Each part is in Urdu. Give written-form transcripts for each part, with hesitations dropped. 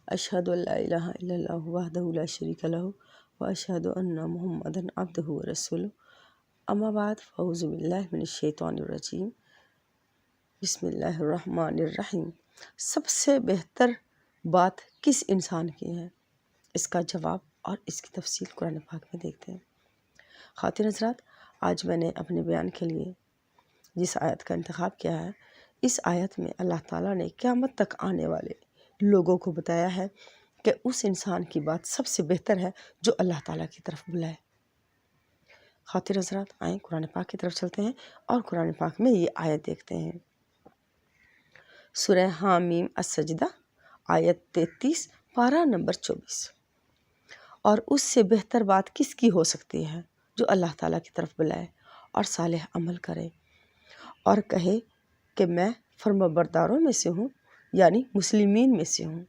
اشہد ان لا الہ الا اللہ وحدہ لا شریک لہ واشہد ان محمدا عبدہ ورسولہ اما بعد فاعوذ باللہ من الشیطان الرجیم بسم اللہ الرحمن الرحیم۔ سب سے بہتر بات کس انسان کی ہے؟ اس کا جواب اور اس کی تفصیل قرآن پاک میں دیکھتے ہیں۔ خواتین حضرات، آج میں نے اپنے بیان کے لیے جس آیت کا انتخاب کیا ہے، اس آیت میں اللہ تعالیٰ نے قیامت تک آنے والے لوگوں کو بتایا ہے کہ اس انسان کی بات سب سے بہتر ہے جو اللہ تعالیٰ کی طرف بلائے۔ خواتین حضرات، آئیں قرآن پاک کی طرف چلتے ہیں اور قرآن پاک میں یہ آیت دیکھتے ہیں۔ سورہ حامیم السجدہ آیت 33 پارہ نمبر 24۔ اور اس سے بہتر بات کس کی ہو سکتی ہے جو اللہ تعالیٰ کی طرف بلائے اور صالح عمل کرے اور کہے کہ میں فرمانبرداروں میں سے ہوں، یعنی مسلمین میں سے ہوں۔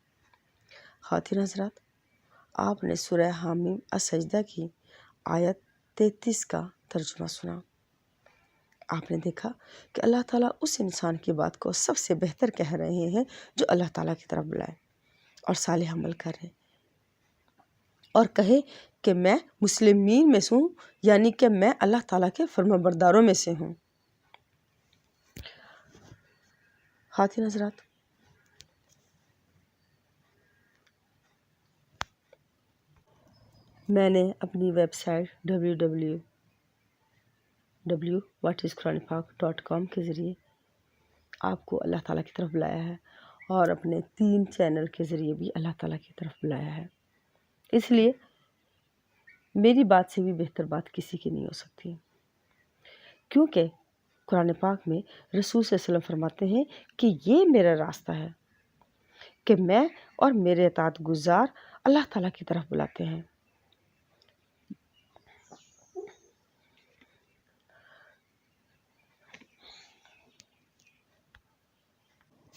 خواتین حضرات، آپ نے سورہ حامیم السجدہ کی آیت 33 کا ترجمہ سنا۔ آپ نے دیکھا کہ اللہ تعالیٰ اس انسان کی بات کو سب سے بہتر کہہ رہے ہیں جو اللہ تعالیٰ کی طرف بلائے اور صالح عمل کرے اور کہے کہ میں مسلمین میں سے ہوں، یعنی کہ میں اللہ تعالیٰ کے فرمانبرداروں میں سے ہوں۔ خواتین حضرات، میں نے اپنی ویب سائٹ www.whatisquranpak.com کے ذریعے آپ کو اللہ تعالیٰ کی طرف بلایا ہے اور اپنے 3 چینل کے ذریعے بھی اللہ تعالیٰ کی طرف بلایا ہے۔ اس لیے میری بات سے بھی بہتر بات کسی کی نہیں ہو سکتی، کیونکہ قرآن پاک میں رسول صلی اللہ علیہ وسلم فرماتے ہیں کہ یہ میرا راستہ ہے کہ میں اور میرے اطاعت گزار اللہ تعالیٰ کی طرف بلاتے ہیں۔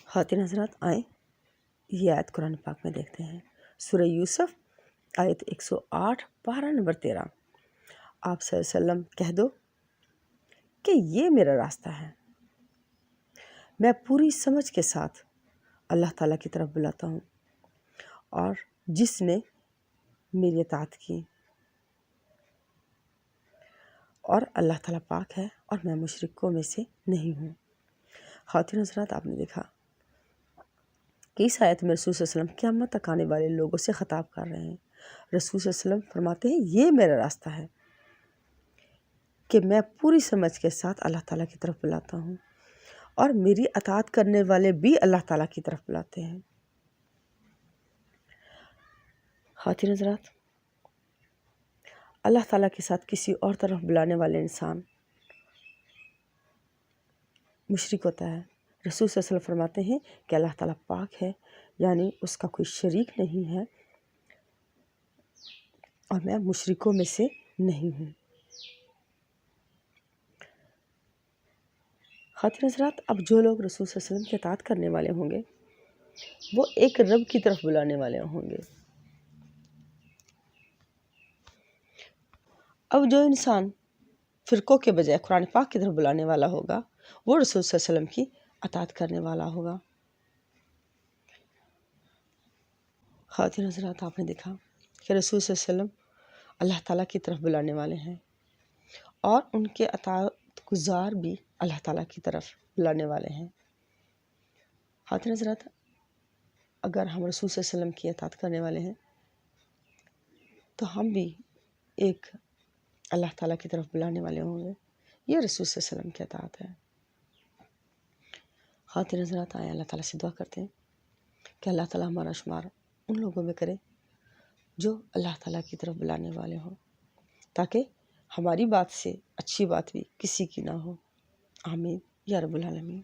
خواتین حضرات، آئیں یہ آیت قرآن پاک میں دیکھتے ہیں۔ سورہ یوسف آیت 108 پارہ نمبر 13۔ آپ صلی اللہ علیہ وسلم کہہ دو کہ یہ میرا راستہ ہے، میں پوری سمجھ کے ساتھ اللہ تعالیٰ کی طرف بلاتا ہوں، اور جس نے میری اطاعت کی، اور اللہ تعالیٰ پاک ہے اور میں مشرکوں میں سے نہیں ہوں۔ خواتین حضرات، آپ نے دیکھا کہ اس آیت میں رسول صلی اللہ علیہ وسلم قیامت تک آنے والے لوگوں سے خطاب کر رہے ہیں۔ رسول صلی اللہ علیہ وسلم فرماتے ہیں یہ میرا راستہ ہے کہ میں پوری سمجھ کے ساتھ اللہ تعالیٰ کی طرف بلاتا ہوں، اور میری اطاعت کرنے والے بھی اللہ تعالیٰ کی طرف بلاتے ہیں۔ خواتین حضرات، اللہ تعالیٰ کے ساتھ کسی اور طرف بلانے والے انسان مشرک ہوتا ہے۔ رسول صلی اللہ علیہ وسلم فرماتے ہیں کہ اللہ تعالیٰ پاک ہے، یعنی اس کا کوئی شریک نہیں ہے، اور میں مشرکوں میں سے نہیں ہوں۔ خواتین حضرات، اب جو لوگ رسول صلی اللہ علیہ وسلم کی اطاعت کرنے والے ہوں گے وہ ایک رب کی طرف بلانے والے ہوں گے۔ اب جو انسان فرقوں کے بجائے قرآن پاک کی طرف بلانے والا ہوگا وہ رسول صلی اللہ علیہ وسلم کی اطاعت کرنے والا ہوگا۔ خواتین حضرات، آپ نے دیکھا کہ رسول صلی اللہ علیہ وسلم اللہ تعالیٰ کی طرف بلانے والے ہیں، اور ان کے اطاعت گزار بھی اللہ تعالیٰ کی طرف بلانے والے ہیں۔ خواتین حضرات، اگر ہم رسول صلی اللہ علیہ وسلم کی اطاعت کرنے والے ہیں تو ہم بھی ایک اللہ تعالیٰ کی طرف بلانے والے ہوں گے۔ یہ رسول صلی اللہ علیہ وسلم کی اطاعت ہے۔ خواتین حضرات، آئیں اللہ تعالیٰ سے دعا کرتے ہیں کہ اللہ تعالیٰ ہمارا شمار ان لوگوں میں کرے جو اللہ تعالیٰ کی طرف بلانے والے ہوں، تاکہ ہماری بات سے اچھی بات بھی کسی کی نہ ہو۔ آمین یا رب العالمین۔